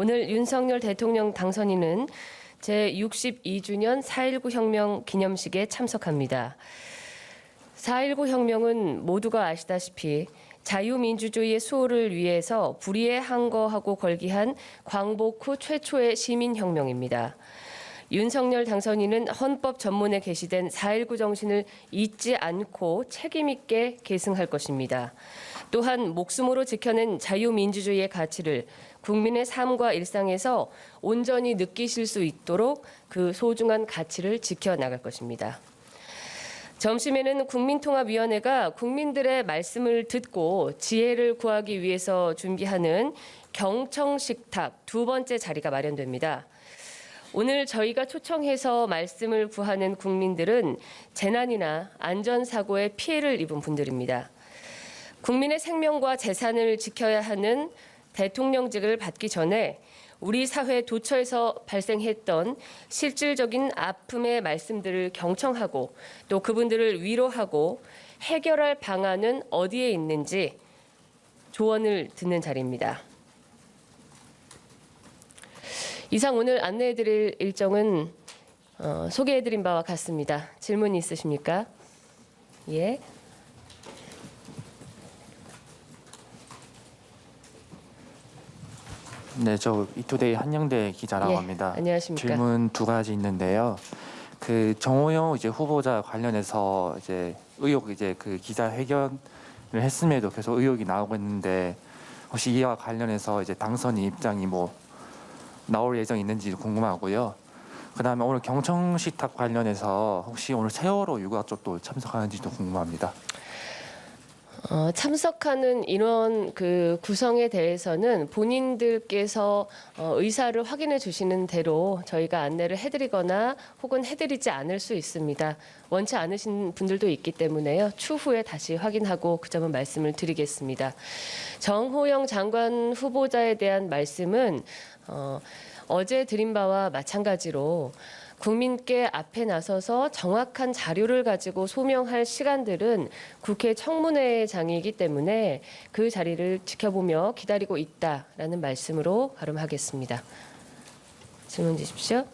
오늘 윤석열 대통령 당선인은 제62주년 4.19 혁명 기념식에 참석합니다. 4.19 혁명은 모두가 아시다시피 자유민주주의의 수호를 위해서 불의에 항거하고 걸기한 광복 후 최초의 시민혁명입니다. 윤석열 당선인은 헌법 전문에 게시된 4.19 정신을 잊지 않고 책임 있게 계승할 것입니다. 또한 목숨으로 지켜낸 자유민주주의의 가치를 국민의 삶과 일상에서 온전히 느끼실 수 있도록 그 소중한 가치를 지켜나갈 것입니다. 점심에는 국민통합위원회가 국민들의 말씀을 듣고 지혜를 구하기 위해서 준비하는 경청식탁 두 번째 자리가 마련됩니다. 오늘 저희가 초청해서 말씀을 구하는 국민들은 재난이나 안전사고에 피해를 입은 분들입니다. 국민의 생명과 재산을 지켜야 하는 대통령직을 받기 전에 우리 사회 도처에서 발생했던 실질적인 아픔의 말씀들을 경청하고 또 그분들을 위로하고 해결할 방안은 어디에 있는지 조언을 듣는 자리입니다. 이상 오늘 안내해드릴 일정은 소개해드린 바와 같습니다. 질문 있으십니까? 예. 네, 저 이투데이 한영대 기자라고 예, 합니다. 안녕하십니까? 질문 두 가지 있는데요. 그 정호영 후보자 관련해서 의혹 그 기자회견을 했음에도 계속 의혹이 나오고 있는데 혹시 이와 관련해서 당선인 입장이 나올 예정이 있는지 궁금하고요. 그다음에 오늘 경청식탁 관련해서 혹시 오늘 세월호 유가 쪽도 참석하는지도 궁금합니다. 참석하는 인원 그 구성에 대해서는 본인들께서 의사를 확인해 주시는 대로 저희가 안내를 해드리거나 혹은 해드리지 않을 수 있습니다. 원치 않으신 분들도 있기 때문에요. 추후에 다시 확인하고 그 점은 말씀을 드리겠습니다. 정호영 장관 후보자에 대한 말씀은 어제 드린 바와 마찬가지로 국민께 앞에 나서서 정확한 자료를 가지고 소명할 시간들은 국회 청문회장이기 때문에 그 자리를 지켜보며 기다리고 있다라는 말씀으로 발언하겠습니다. 질문 주십시오.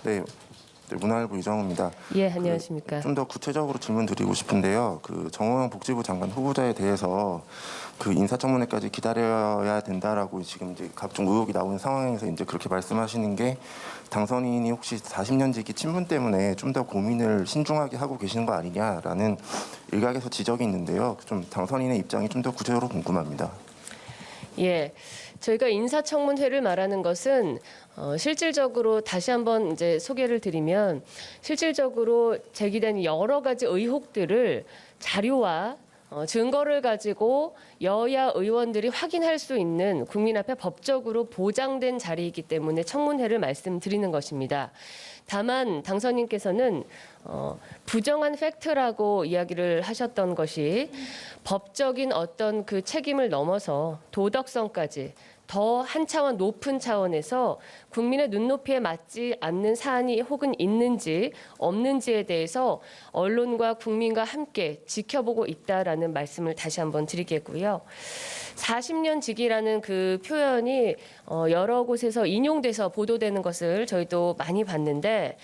네, 문화일보 이정우입니다. 예, 안녕하십니까. 좀 더 구체적으로 질문 드리고 싶은데요. 그 정호영 복지부 장관 후보자에 대해서 그 인사청문회까지 기다려야 된다라고 지금 각종 의혹이 나오는 상황에서 그렇게 말씀하시는 게 당선인이 혹시 40년 지기 친분 때문에 좀 더 고민을 신중하게 하고 계시는 거 아니냐라는 일각에서 지적이 있는데요. 좀 당선인의 입장이 좀 더 구체적으로 궁금합니다. 예, 저희가 인사청문회를 말하는 것은 실질적으로 다시 한번 소개를 드리면 실질적으로 제기된 여러 가지 의혹들을 자료와 증거를 가지고 여야 의원들이 확인할 수 있는 국민 앞에 법적으로 보장된 자리이기 때문에 청문회를 말씀드리는 것입니다. 다만 당선인께서는 부정한 팩트라고 이야기를 하셨던 것이 법적인 어떤 그 책임을 넘어서 도덕성까지 더 한 차원 높은 차원에서 국민의 눈높이에 맞지 않는 사안이 혹은 있는지 없는지에 대해서 언론과 국민과 함께 지켜보고 있다라는 말씀을 다시 한번 드리겠고요. 40년 지기라는 그 표현이 여러 곳에서 인용돼서 보도되는 것을 저희도 많이 봤는데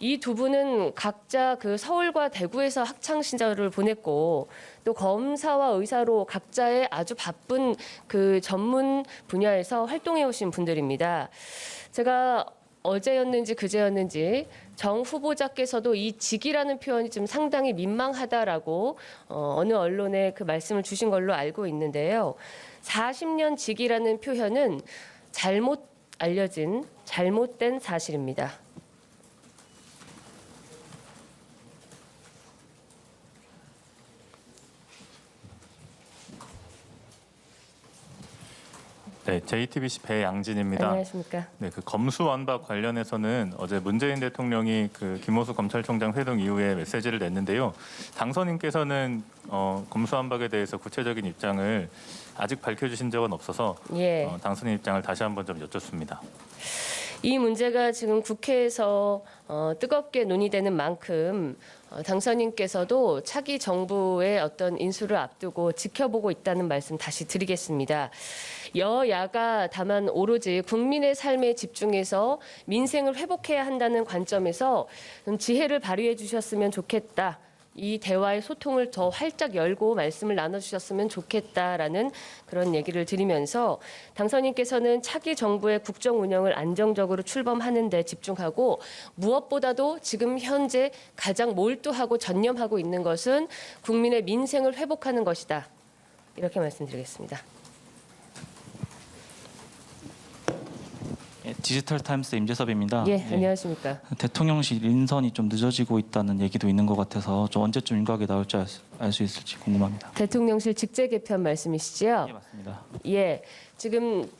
이 두 분은 각자 그 서울과 대구에서 학창 시절을 보냈고 또 검사와 의사로 각자의 아주 바쁜 그 전문 분야에서 활동해 오신 분들입니다. 제가 어제였는지 그제였는지 정 후보자께서도 이 직이라는 표현이 좀 상당히 민망하다라고 어느 언론에 그 말씀을 주신 걸로 알고 있는데요. 40년 직이라는 표현은 잘못 알려진 잘못된 사실입니다. 네, JTBC 배양진입니다. 안녕하십니까. 네, 그 검수완박 관련해서는 어제 문재인 대통령이 그 김호수 검찰총장 회동 이후에 메시지를 냈는데요. 당선인께서는 검수완박에 대해서 구체적인 입장을 아직 밝혀주신 적은 없어서 예. 당선인 입장을 다시 한번 좀 여쭙습니다. 이 문제가 지금 국회에서 뜨겁게 논의되는 만큼 당선인께서도 차기 정부의 어떤 인수를 앞두고 지켜보고 있다는 말씀 다시 드리겠습니다. 여야가 다만 오로지 국민의 삶에 집중해서 민생을 회복해야 한다는 관점에서 좀 지혜를 발휘해 주셨으면 좋겠다. 이 대화의 소통을 더 활짝 열고 말씀을 나눠주셨으면 좋겠다라는 그런 얘기를 드리면서 당선인께서는 차기 정부의 국정 운영을 안정적으로 출범하는 데 집중하고 무엇보다도 지금 현재 가장 몰두하고 전념하고 있는 것은 국민의 민생을 회복하는 것이다. 이렇게 말씀드리겠습니다. 예, 디지털타임스 임재섭입니다. 예, 안녕하십니까. 대통령실 인선이 좀 늦어지고 있다는 얘기도 있는 것 같아서 좀 언제쯤 윤곽에 나올지 알 수 있을지 궁금합니다. 대통령실 직제 개편 말씀이시죠? 예, 맞습니다. 예, 지금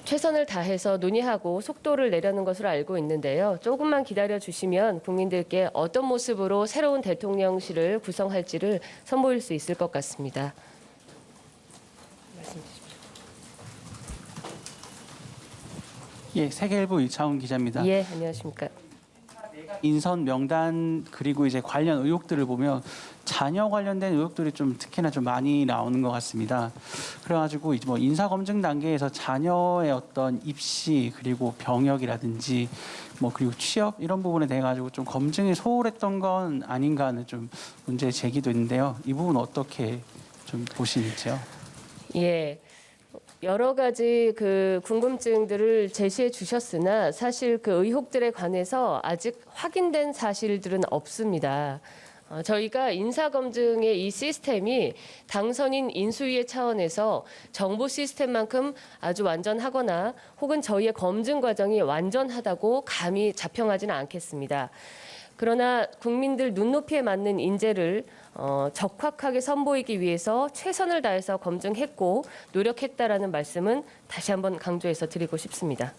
최선을 다해서 논의하고 속도를 내려는 것으로 알고 있는데요. 조금만 기다려 주시면 국민들께 어떤 모습으로 새로운 대통령실을 구성할지를 선보일 수 있을 것 같습니다. 말씀 주십시오. 예, 세계일보 이차훈 기자입니다. 예, 안녕하십니까. 인선 명단 그리고 이제 관련 의혹들을 보면 자녀 관련된 의혹들이 좀 특히나 좀 많이 나오는 것 같습니다. 그래가지고 이제 뭐 인사 검증 단계에서 자녀의 어떤 입시 그리고 병역이라든지 뭐 그리고 취업 이런 부분에 대해 가지고 좀 검증이 소홀했던 건 아닌가 하는 좀 문제 제기도 있는데요. 이 부분 어떻게 좀 보시는지요? 예. 여러 가지 그 궁금증들을 제시해 주셨으나 사실 그 의혹들에 관해서 아직 확인된 사실들은 없습니다. 저희가 인사검증의 이 시스템이 당선인 인수위의 차원에서 정부 시스템만큼 아주 완전하거나 혹은 저희의 검증 과정이 완전하다고 감히 자평하지는 않겠습니다. 그러나 국민들 눈높이에 맞는 인재를 적확하게 선보이기 위해서 최선을 다해서 검증했고 노력했다라는 말씀은 다시 한번 강조해서 드리고 싶습니다.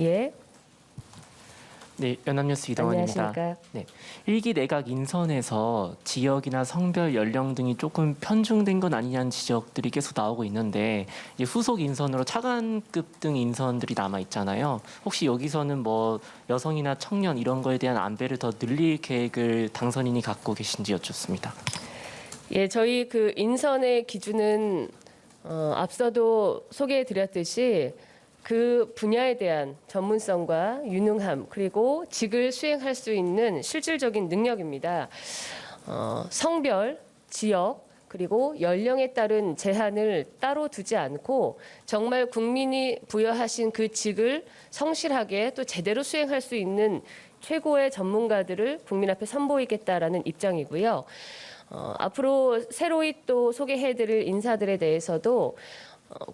예. 네, 연합뉴스 이동원입니다. 안녕하십니까. 네, 1기 내각 인선에서 지역이나 성별, 연령 등이 조금 편중된 건 아니냐는 지적들이 계속 나오고 있는데 이제 후속 인선으로 차관급 등 인선들이 남아 있잖아요. 혹시 여기서는 뭐 여성이나 청년 이런 거에 대한 안배를 더 늘릴 계획을 당선인이 갖고 계신지 여쭙습니다. 예, 저희 그 인선의 기준은 앞서도 소개해드렸듯이 그 분야에 대한 전문성과 유능함 그리고 직을 수행할 수 있는 실질적인 능력입니다. 성별, 지역 그리고 연령에 따른 제한을 따로 두지 않고 정말 국민이 부여하신 그 직을 성실하게 또 제대로 수행할 수 있는 최고의 전문가들을 국민 앞에 선보이겠다라는 입장이고요. 앞으로 새로이 또 소개해드릴 인사들에 대해서도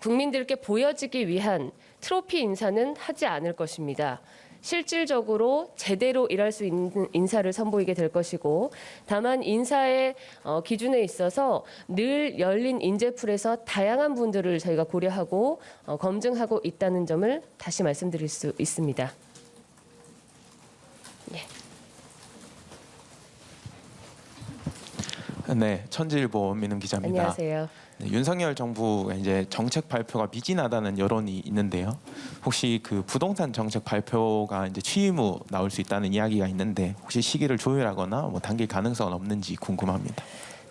국민들께 보여지기 위한 트로피 인사는 하지 않을 것입니다. 실질적으로 제대로 일할 수 있는 인사를 선보이게 될 것이고 다만 인사의 기준에 있어서 늘 열린 인재풀에서 다양한 분들을 저희가 고려하고 검증하고 있다는 점을 다시 말씀드릴 수 있습니다. 네, 천지일보 원민음 기자입니다. 안녕하세요. 네, 윤석열 정부가 이제 정책 발표가 미진하다는 여론이 있는데요. 혹시 그 부동산 정책 발표가 이제 취임 후 나올 수 있다는 이야기가 있는데 혹시 시기를 조율하거나 뭐 당길 가능성은 없는지 궁금합니다.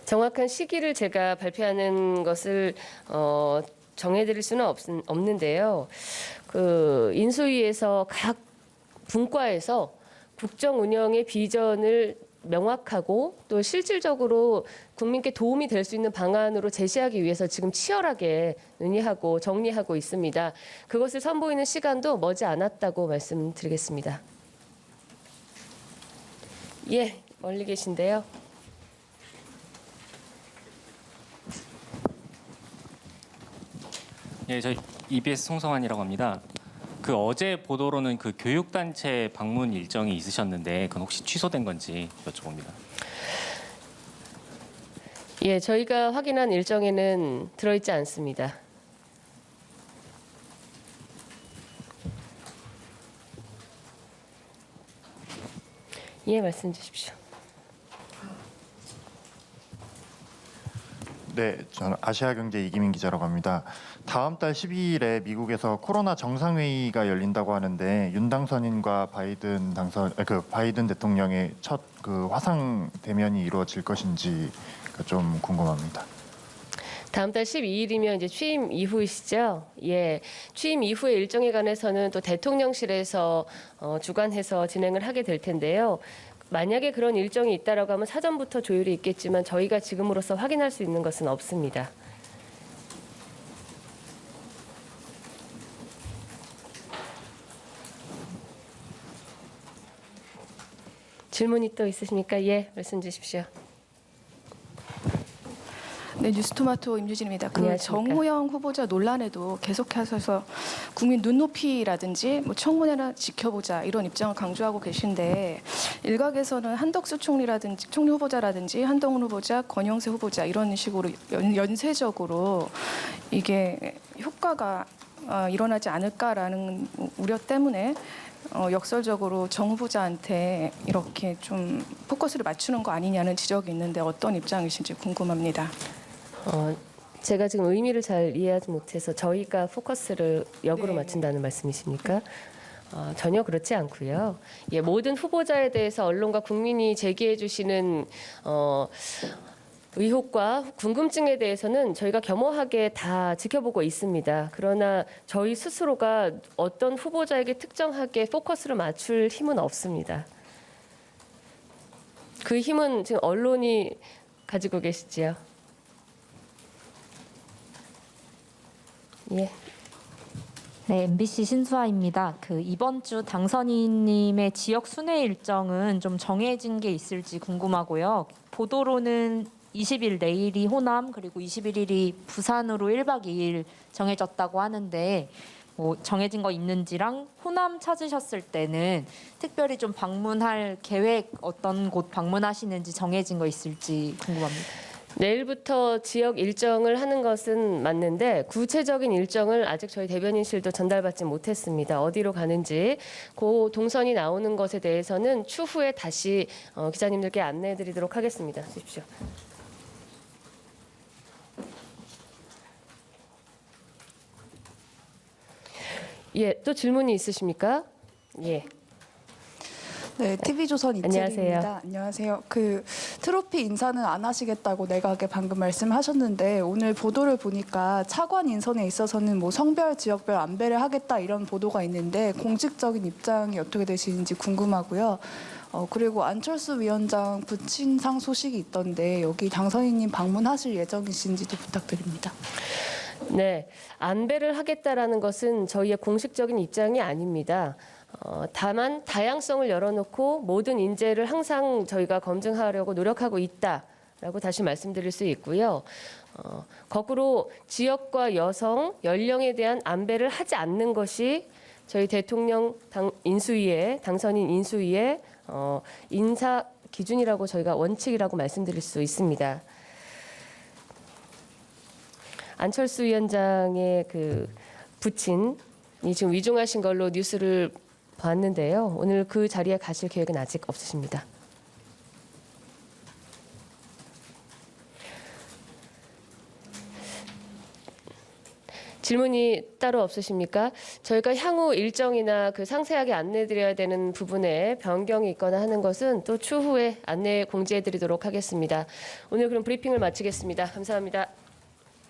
정확한 시기를 제가 발표하는 것을 정해드릴 수는 없는데요. 그 인수위에서 각 분과에서 국정 운영의 비전을 명확하고 또 실질적으로 국민께 도움이 될 수 있는 방안으로 제시하기 위해서 지금 치열하게 논의하고 정리하고 있습니다. 그것을 선보이는 시간도 머지 않았다고 말씀드리겠습니다. 예, 멀리 계신데요. 예, 저 EBS 송성환이라고 합니다. 그 어제 보도로는 그 교육단체 방문 일정이 있으셨는데 그건 혹시 취소된 건지 여쭤봅니다. 예, 저희가 확인한 일정에는 들어있지 않습니다. 예, 말씀 주십시오. 네, 저는 아시아경제 이기민 기자라고 합니다. 다음 달 12일에 미국에서 코로나 정상회의가 열린다고 하는데 윤 당선인과 바이든 대통령의 첫 화상 대면이 이루어질 것인지가 좀 궁금합니다. 다음 달 12일이면 이제 취임 이후이시죠? 예. 취임 이후의 일정에 관해서는 또 대통령실에서 주관해서 진행을 하게 될 텐데요. 만약에 그런 일정이 있다라고 하면 사전부터 조율이 있겠지만 저희가 지금으로서 확인할 수 있는 것은 없습니다. 질문이 또 있으십니까? 예, 말씀 주십시오. 네, 뉴스토마토 임유진입니다. 안녕하십니까. 정호영 후보자 논란에도 계속해서 국민 눈높이라든지 청문회나 지켜보자 이런 입장을 강조하고 계신데 일각에서는 한덕수 총리 후보자라든지 한동훈 후보자, 권영세 후보자 이런 식으로 연쇄적으로 이게 효과가 일어나지 않을까라는 우려 때문에 역설적으로 정 후보자한테 이렇게 좀 포커스를 맞추는 거 아니냐는 지적이 있는데 어떤 입장이신지 궁금합니다. 제가 지금 의미를 잘 이해하지 못해서 저희가 포커스를 역으로 네. 맞춘다는 말씀이십니까? 전혀 그렇지 않고요. 예, 모든 후보자에 대해서 언론과 국민이 제기해 주시는 의혹과 궁금증에 대해서는 저희가 겸허하게 다 지켜보고 있습니다. 그러나 저희 스스로가 어떤 후보자에게 특정하게 포커스를 맞출 힘은 없습니다. 그 힘은 지금 언론이 가지고 계시지요. 예. 네, MBC 신수아입니다. 이번 주 당선인님의 지역 순회 일정은 좀 정해진 게 있을지 궁금하고요. 보도로는 20일 내일이 호남 그리고 21일이 부산으로 1박 2일 정해졌다고 하는데 정해진 거 있는지랑 호남 찾으셨을 때는 특별히 좀 방문할 계획 어떤 곳 방문하시는지 정해진 거 있을지 궁금합니다. 내일부터 지역 일정을 하는 것은 맞는데 구체적인 일정을 아직 저희 대변인실도 전달받지 못했습니다. 어디로 가는지 그 동선이 나오는 것에 대해서는 추후에 다시 기자님들께 안내해드리도록 하겠습니다. 주십시오. 예, 또 질문이 있으십니까? 예. 네, TV조선 이채리입니다. 안녕하세요. 트로피 인사는 안 하시겠다고 내각에 방금 말씀하셨는데 오늘 보도를 보니까 차관 인선에 있어서는 성별, 지역별 안배를 하겠다 이런 보도가 있는데 공식적인 입장이 어떻게 되시는지 궁금하고요. 그리고 안철수 위원장 부친상 소식이 있던데 여기 당선인님 방문하실 예정이신지도 부탁드립니다. 네, 안배를 하겠다라는 것은 저희의 공식적인 입장이 아닙니다. 다만 다양성을 열어놓고 모든 인재를 항상 저희가 검증하려고 노력하고 있다라고 다시 말씀드릴 수 있고요. 거꾸로 지역과 여성, 연령에 대한 안배를 하지 않는 것이 저희 대통령 당선인 인수위의 인사 기준이라고 저희가 원칙이라고 말씀드릴 수 있습니다. 안철수 위원장의 부친이 지금 위중하신 걸로 뉴스를 봤는데요. 오늘 그 자리에 가실 계획은 아직 없으십니다. 질문이 따로 없으십니까? 저희가 향후 일정이나 상세하게 안내드려야 되는 부분에 변경이 있거나 하는 것은 또 추후에 안내 공지해드리도록 하겠습니다. 오늘 그럼 브리핑을 마치겠습니다. 감사합니다.